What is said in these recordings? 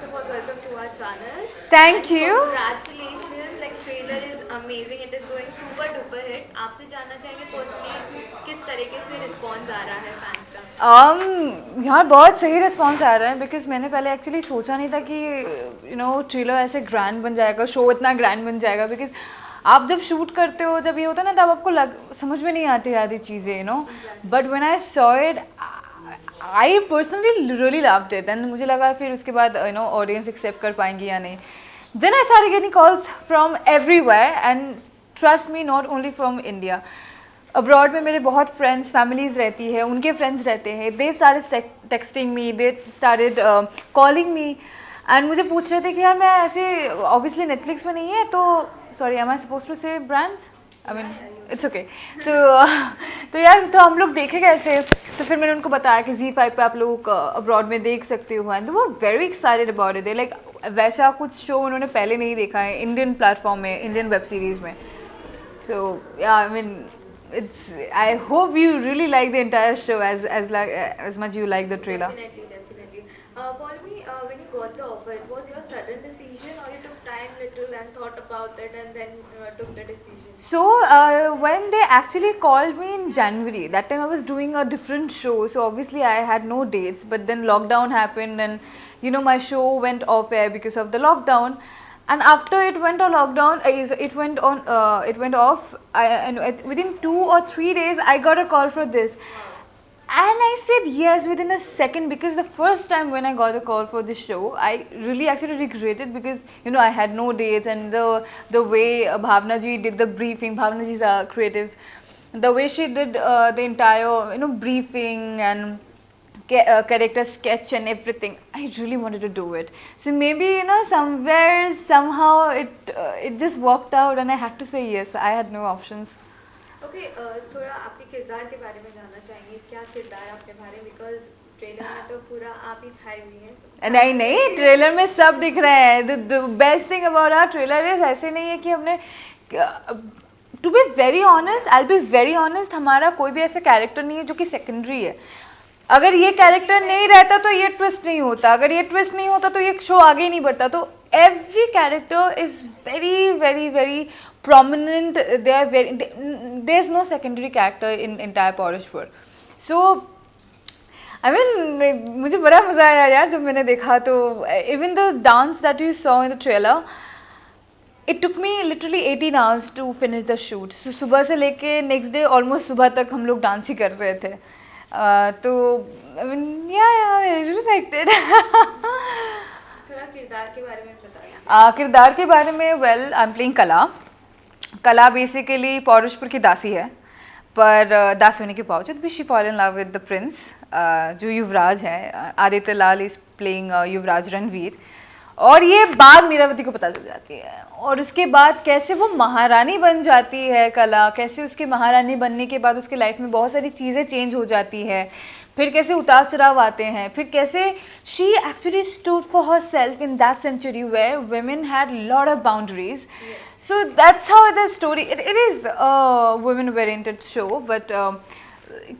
of all, welcome to our channel. Thank And you. congratulations, like trailer is amazing. It is going super duper hit. आपसे जानना चाहेंगे personally किस तरीके से response आ रहा है फैंस का? यार बहुत सही रिस्पॉन्स आ रहा है बिकॉज मैंने पहले एक्चुअली सोचा नहीं था कि ट्रेलर ऐसे ग्रैंड बन जाएगा, शो इतना ग्रैंड बन जाएगा बिकॉज आप जब शूट करते हो, जब ये होता है ना, तब आपको समझ में नहीं आती आधी चीज़ें, but when I saw it I personally really loved it and मुझे लगा फिर उसके बाद ऑडियंस एक्सेप्ट कर पाएंगी या नहीं. Then I started getting calls from everywhere and trust me, not only from India. Abroad में मेरे बहुत फ्रेंड्स, फैमिलीज़ रहती है, उनके फ्रेंड्स रहते हैं. They started texting me, they started calling me and मुझे पूछ रहे थे कि यार मैं ऐसे, ऑब्वियसली नेटफ्लिक्स में नहीं है तो sorry, am I supposed to say brands, I mean it's okay. So तो यार तो हम लोग देखे कैसे, तो फिर मैंने उनको बताया कि Z5 पे आप लोग अब्रॉड में देख सकते हो एंड वो very excited about it. Like वैसा कुछ शो उन्होंने पहले नहीं देखा है इंडियन प्लेटफॉर्म में, इंडियन वेब सीरीज़ में. So yeah, I mean, I hope you really like the entire show as much you like the trailer. Definitely, definitely. Paul, when you got the offer, it was your sudden decision, or you took time little and thought about it and then took the decision? So when they actually called me in January, that time I was doing a different show, so obviously I had no dates. But then lockdown happened, and my show went off air because of the lockdown. And after it went on lockdown, it went off. And within 2 or 3 days, I got a call for this, and I said yes within a second because the first time when I got a call for this show, I really actually regretted because I had no dates, and the way Bhavna ji did the briefing. Bhavna ji is a creative. The way she did the entire briefing and character sketch and everything, I really wanted to do it. So maybe somewhere somehow it just worked out and I had to say yes. I had no options. Okay, थोड़ा आपके किरदार के बारे में जानना चाहेंगे. क्या किरदार आपने निभाए? Because ट्रेलर में तो पूरा आप ही छाई हुई हैं. नहीं नहीं, ट्रेलर में सब दिख रहे हैं. The best thing about our trailer is ऐसे नहीं है कि हमने, to be very honest, I be very honest, हमारा कोई भी ऐसा कैरेक्टर नहीं है जो कि सेकेंडरी है. अगर ये कैरेक्टर नहीं रहता तो ये ट्विस्ट नहीं होता, अगर ये ट्विस्ट नहीं होता तो ये शो आगे नहीं बढ़ता. तो every character is very very very prominent. They are very, there's no secondary character in entire Porishpur. So I mean, मुझे बड़ा मज़ा आया यार जब मैंने देखा. तो even the dance that you saw in the trailer, it took me literally 18 hours to finish the shoot. So सुबह से लेके next day almost सुबह तक हम लोग डांस ही कर रहे थे. तो I mean, yeah, I really liked it. थोड़ा किरदार के बारे में बताइए. किरदार के बारे में, वेल आई एम प्लेइंग कला. कला बेसिकली पौरुषपुर की दासी है, पर दासी होने के बावजूद भी she fall in love with the Prince जो युवराज है. आदित्य लाल इज प्लेइंग युवराज रणवीर. और ये बात मीरावती को पता चल जाती है, और उसके बाद कैसे वो महारानी बन जाती है कला, कैसे उसके महारानी बनने के बाद उसके लाइफ में बहुत सारी चीज़ें चेंज हो जाती है, फिर कैसे उतार चढ़ाव आते हैं, फिर कैसे she actually stood for herself in that century where women had lot of boundaries. So that's how the story, it is women oriented show. But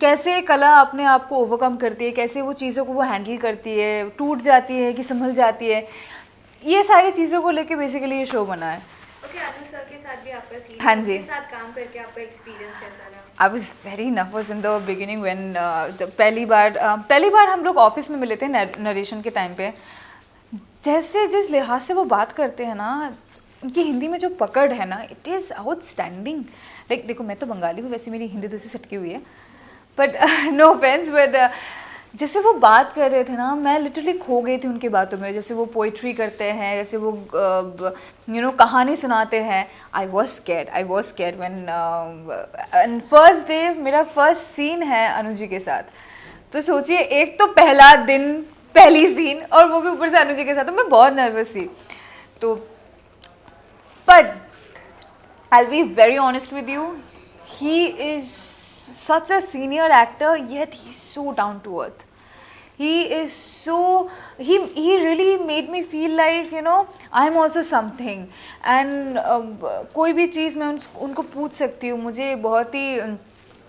कैसे कला अपने आप को ओवरकम करती है, कैसे वो चीज़ों को वो हैंडल करती है, टूट जाती है कि संभल जाती है, ये सारी चीज़ों को लेके बेसिकली ये शो बना है. ओके, अनु सर के साथ भी आपका सीन, हाँ जी. उनके साथ काम करके आपका एक्सपीरियंस कैसा रहा? I was very nervous in the beginning when पहली बार हम लोग ऑफिस में मिले थे नरेशन के टाइम पे. जैसे जिस लिहाज से वो बात करते हैं ना, उनकी हिंदी में जो पकड़ है ना, इट इज़ आउटस्टैंडिंग. लाइक देखो, मैं तो बंगाली हूँ, वैसे मेरी हिंदी दूसरी सटकी हुई है, बट नो ऑफेंस, बट जैसे वो बात कर रहे थे ना, मैं लिटरली खो गई थी उनकी बातों में. जैसे वो पोइट्री करते हैं, जैसे वो कहानी सुनाते हैं. I was scared when and first day मेरा फर्स्ट सीन है अनु जी के साथ. तो सोचिए, एक तो पहला दिन, पहली सीन, और वो भी ऊपर से अनु जी के साथ, तो मैं बहुत नर्वस थी. तो but I will be very honest with you, he is such a senior actor, yet he's so down to earth. He is so, he really made me feel like I'm also something. And कोई भी चीज़ मैं उनको पूछ सकती हूँ. मुझे बहुत ही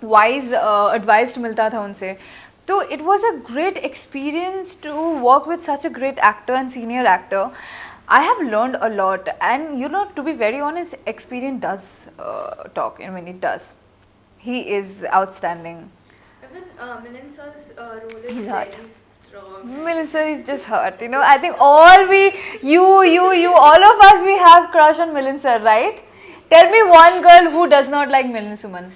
wise advice मिलता था उनसे. तो it was a great experience to work with such a great actor and senior actor. I have learned a lot, and you know, to be very honest, experience does talk. I mean, it does. He is outstanding. Even Milind sir's role is He's very hot. strong. Milind sir is just hot. You know, I think you, all of us, we have crush on Milind sir, right? Tell me one girl who does not like Milind Suman.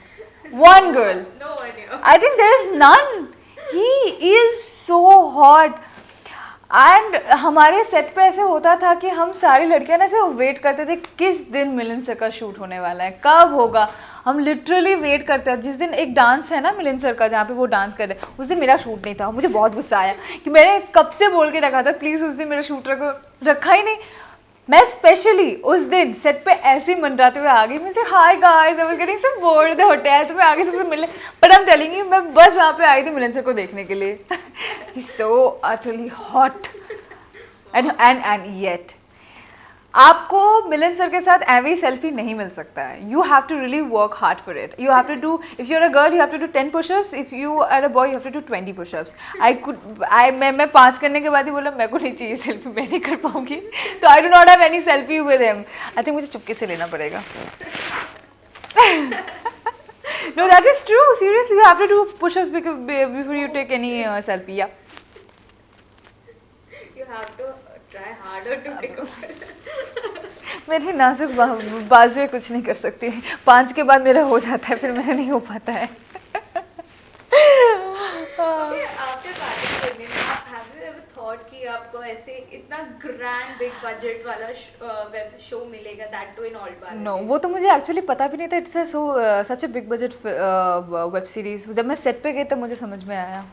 One girl. No idea. I think there is none. He is so hot. And हमारे set पे ऐसे होता था कि हम सारी लड़कियां ना ऐसे वेट करते थे किस दिन मिलिंद सर का शूट होने वाला है, कब होगा. हम लिटरली वेट करते हैं. जिस दिन एक डांस है ना मिलिंद सर का जहाँ पे वो डांस कर रहे हैं, उस दिन मेरा शूट नहीं था. मुझे बहुत गुस्सा आया कि मैंने कब से बोल के रखा था प्लीज़ उस दिन मेरा शूट रखा ही नहीं. मैं स्पेशली उस दिन सेट पे ऐसे ही मंडराते हुए आ गई. मुझे hi guys, I was getting some board the hotel, तो मैं आगे सबसे मिलने, but I am telling you, मैं बस वहाँ पे आई थी मिलिंद सर को देखने के लिए. He is so utterly hot. And yet आपको मिलिंद सर के साथ एवरी सेल्फी नहीं मिल सकता है. You have to really work hard for it. You have to do, if you are a girl you have to do 10 pushups, if you are a boy you have to do 20 pushups. मैं 5 करने के बाद ही बोला मेरे को नहीं चाहिए selfie, मैं नहीं कर पाऊंगी. तो I do not have any selfie with him. I think मुझे चुपके से लेना पड़ेगा. No, that is true. Seriously, you have to do push-ups before you take any selfie. Yeah. You have to try harder to take a photo. मेरी नाजुक बाजुएं कुछ नहीं कर सकती. 5 के बाद मेरा हो जाता है, फिर मेरा नहीं हो पाता है. Okay, after Kartik Purnima, have you ever thought कि आपको ऐसे इतना grand big budget वाला web show मिलेगा, that too in all Balaji? No, वो तो मुझे एक्चुअली पता भी नहीं था. It's such a big budget web series. जब मैं सेट पे गई तब मुझे समझ में आया.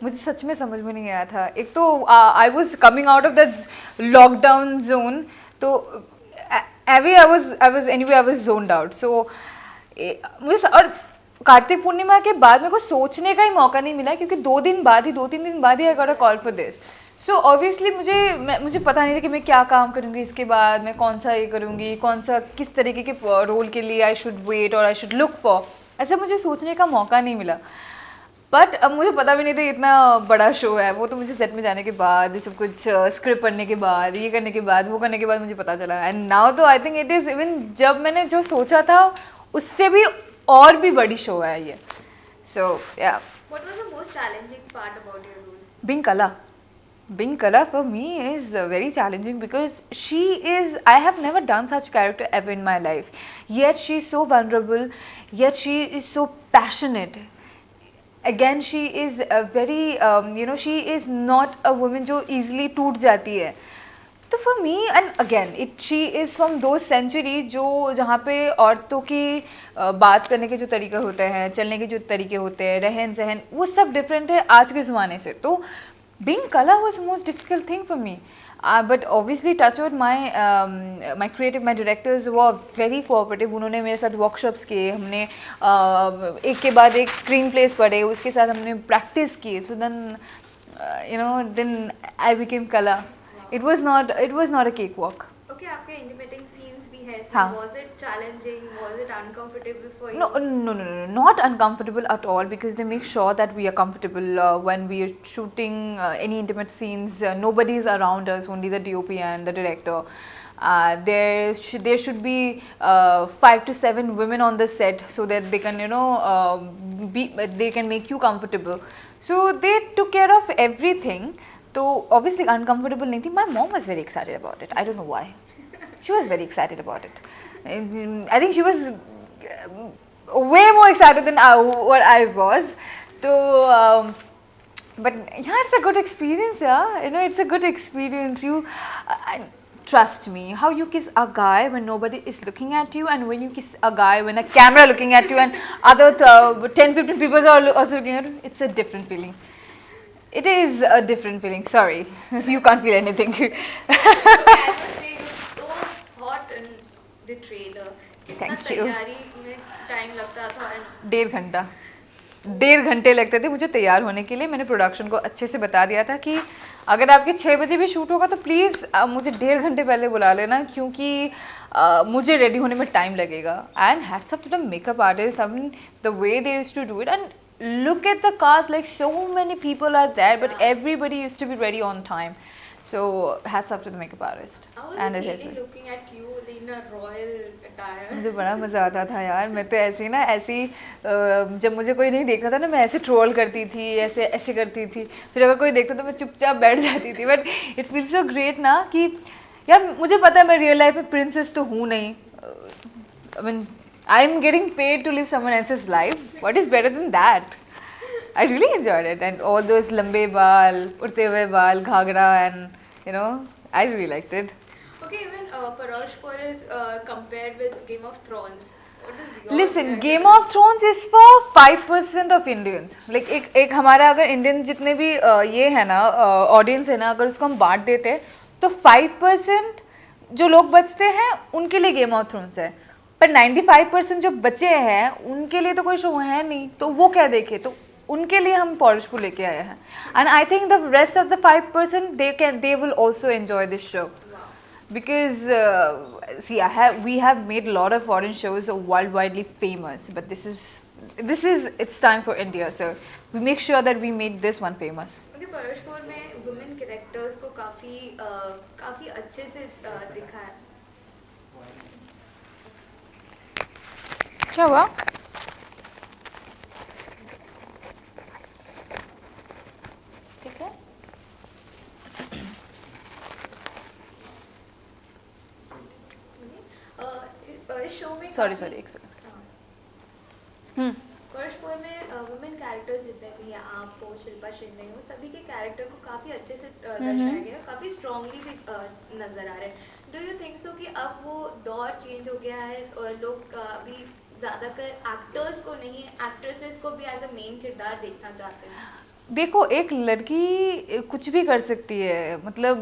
मुझे सच में समझ में नहीं आया था. एक तो I was coming out of that lockdown zone, तो आई वॉज जोन्ड आउट. सो मुझे और कार्तिक पूर्णिमा के बाद मेरे को सोचने का ही मौका नहीं मिला, क्योंकि 2-3 दिन बाद ही I got a call for this. So obviously मुझे पता नहीं था कि मैं क्या काम करूँगी इसके बाद, मैं कौन सा ये करूँगी, कौन सा किस तरीके के रोल के लिए आई शुड वेट और आई शुड लुक फॉर. ऐसा मुझे सोचने का मौका नहीं मिला. बट अब मुझे पता भी नहीं था इतना बड़ा शो है. वो तो मुझे सेट में जाने के बाद, ये सब कुछ स्क्रिप्ट पढ़ने के बाद, ये करने के बाद, वो करने के बाद मुझे पता चला. एंड नाउ तो I think it is even जब मैंने जो सोचा था उससे भी और भी बड़ी शो है ये. सो या. What was the most challenging part about your role? Being Kala for me is very challenging because she is, I have never done such character ever in my life. Yet she is so vulnerable, yet she is so passionate. Again, she is a very, she is not a woman जो easily टूट जाती है. तो for me, and again, she is from those century जो जहाँ पे औरतों की बात करने के जो तरीके होते हैं, चलने के जो तरीके होते हैं, रहन सहन, वो सब डिफरेंट है आज के ज़माने से. तो being Kala was the most difficult thing for me. But obviously touch wood, my directors were very cooperative. उन्होंने मेरे साथ workshops किए, हमने एक के बाद एक स्क्रीन प्लेस पढ़े, उसके साथ हमने प्रैक्टिस की. So then I became Kala. It was not a cakewalk. Okay, आपके intimating scenes भी है इसमें. हाँ. Was it challenging? Was it uncomfortable for you? No, not uncomfortable at all, because they make sure that we are comfortable when we are shooting any intimate scenes. Nobody is around us, only the DOP and the director. There should be 5 to 7 women on the set so that they can they can make you comfortable. So they took care of everything. So obviously uncomfortable नहीं थी. My mom was very excited about it. I don't know why. She was very excited about it. I think she was way more excited than what I was. So, but yeah, it's a good experience. Yeah, it's a good experience. You trust me. How you kiss a guy when nobody is looking at you, and when you kiss a guy when a camera looking at you, and other 10-15 people are also looking at you, it's a different feeling. It is a different feeling. Sorry, you can't feel anything. Okay, I must say you were so hot in the trailer. Thank कितना you. तैयारी में time लगता था and 1.5 घंटे लगते थे मुझे तैयार होने के लिए. मैंने प्रोडक्शन को अच्छे से बता दिया था कि अगर आपके 6 बजे भी शूट होगा तो प्लीज़ मुझे 1.5 घंटे पहले बुला लेना, क्योंकि मुझे रेडी होने में टाइम लगेगा. And hats off to the makeup artist, I mean the way they used to do it. And look at the cast, like so many people are there, but everybody used to be ready on time. So hats off to the makeup artist and the really hairdresser. looking at you in a royal attire. मुझे बड़ा मज़ा आता था यार. मैं तो ऐसे ही ना, ऐसे ही जब मुझे कोई नहीं देखता था ना, मैं ऐसे ट्रोल करती थी, ऐसे ऐसे करती थी. फिर अगर कोई देखता तो मैं चुपचाप बैठ जाती थी. But it feels so great ना कि यार मुझे पता है मैं रियल लाइफ में प्रिंसेस तो हूँ नहीं. I mean I am getting paid to live someone else's life. What is better than that? I really enjoyed it, and all those lambe baal, urte hue baal, ghagra, and you know, I really liked it. Okay, even Paroshpur is compared with Game of Thrones. What is your Listen, opinion? Game of Thrones is for 5% of Indians. Like एक हमारा अगर Indian जितने भी ये है ना audience है ना, अगर उसको हम बांट देते तो 5% जो लोग बचते हैं उनके लिए गेम ऑफ थ्रोन्स है. पर 95% जो बचे हैं उनके लिए तो कोई शो है नहीं, तो वो क्या देखे. तो उनके लिए हम पॉलिशपुर लेके आए हैं. And I think the rest of the 5% they will also enjoy this show. Because see, we have made a lot of foreign shows worldwidely famous, but this is it's time for India, so we make sure that we made this one famous. Okay, Paroshpur में women characters को काफी अच्छे से दिखा है. क्या हुआ? ठीक है. इस शो में Sorry, एक सेकंड. परशपुर में वुमेन कैरेक्टर्स जितने भी हैं, आप हो, शिल्पा शिंदे हो, सभी के कैरेक्टर को काफ़ी अच्छे से दर्शाया गया है, काफ़ी स्ट्रांगली भी नज़र आ रहे हैं. डू यू थिंक सो कि अब वो दौर चेंज हो गया है और लोग अभी ज़्यादातर एक्टर्स को नहीं, एक्ट्रेसेस को भी एज अ मेन किरदार देखना चाहते हैं? देखो, एक लड़की कुछ भी कर सकती है. मतलब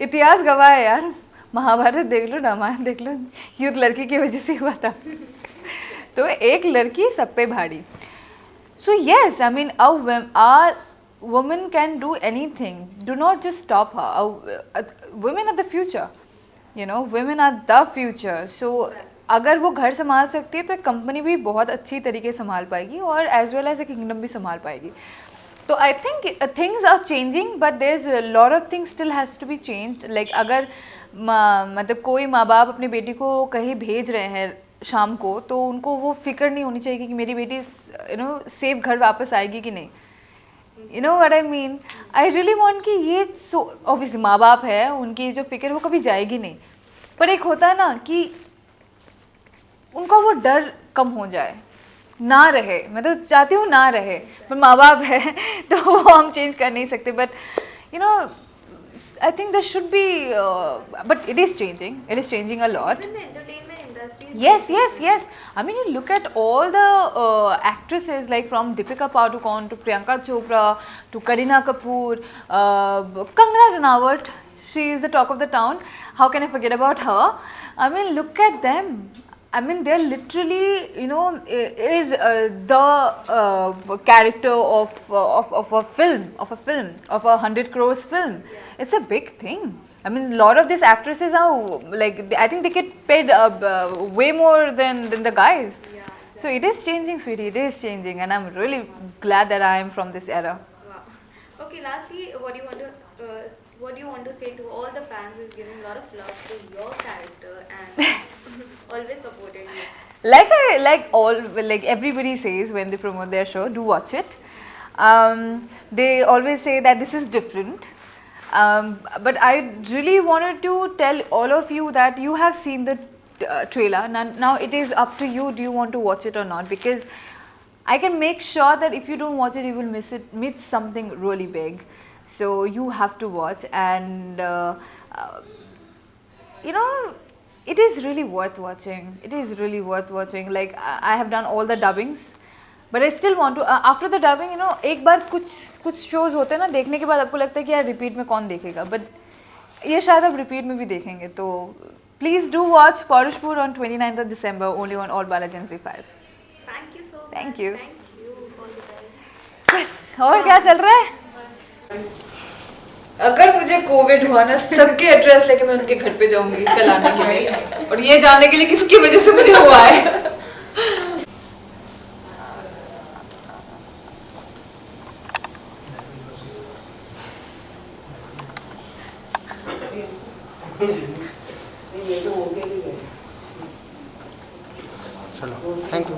इतिहास गवाह है यार. महाभारत देख लो, रामायण देख लो, युद्ध लड़की की वजह से हुआ था. तो एक लड़की सब पे भारी. So yes, I mean our women can do anything. Do not just stop her. Women are the future. You know, women are the future. So अगर वो घर संभाल सकती है तो एक कंपनी भी बहुत अच्छी तरीके से संभाल पाएगी और as well as a kingdom भी संभाल पाएगी. तो I think things are changing, but there is lot of things still has to be changed. Like अगर मतलब कोई माँ बाप अपनी बेटी को कहीं भेज रहे हैं शाम को, तो उनको वो फिक्र नहीं होनी चाहिए कि मेरी बेटी सेफ घर वापस आएगी कि नहीं. You know what I mean. I really want कि ये ऑब्वियसली माँ बाप है, उनकी जो फिक्र वो कभी जाएगी नहीं, पर एक होता है ना कि उनका वो डर कम हो जाए, ना रहे. मैं तो चाहती हूँ ना रहे, पर माँ बाप है तो वो हम चेंज कर नहीं सकते. But you know, I think there should be, but it is changing. It is changing a lot. Even the entertainment industry is Yes. I mean, you look at all the actresses, like from Deepika Padukone to Priyanka Chopra to Kareena Kapoor, Kangana Ranaut. She is the talk of the town. How can I forget about her? I mean, look at them. I mean, they're literally, you know, is the character of a film, of a 100 crores film. Yeah. It's a big thing. I mean, a lot of these actresses are like, I think they get paid way more than the guys. Yeah. So it is changing, sweetie. It is changing, and I'm really glad that I am from this era. Wow. Okay, lastly, what do you want to say to all the fans who's giving a lot of love to your character and always supported you? Like everybody says when they promote their show, do watch it. They always say that this is different. But I really wanted to tell all of you that you have seen the trailer. Now it is up to you. Do you want to watch it or not? Because I can make sure that if you don't watch it, you will miss something really big. So you have to watch, and you know, it is really worth watching. It is really worth watching. Like I have done all the dubbings, but I still want to after the dubbing, you know, एक बार कुछ shows होते हैं ना, देखने के बाद आपको लगता है कि यार repeat में कौन देखेगा, but ये शायद आप repeat में भी देखेंगे. तो please do watch Paroshpur on 29th of December only on All Bala Gen Z 5. Thank you so much. Thank you. Thank you. All the best. Yes. और क्या चल रहा है? अगर मुझे कोविड हुआ ना, सबके एड्रेस लेके मैं उनके घर पे जाऊंगी फैलाने के लिए, और ये जानने के लिए किसकी वजह से मुझे हुआ है. चलो थैंक यू।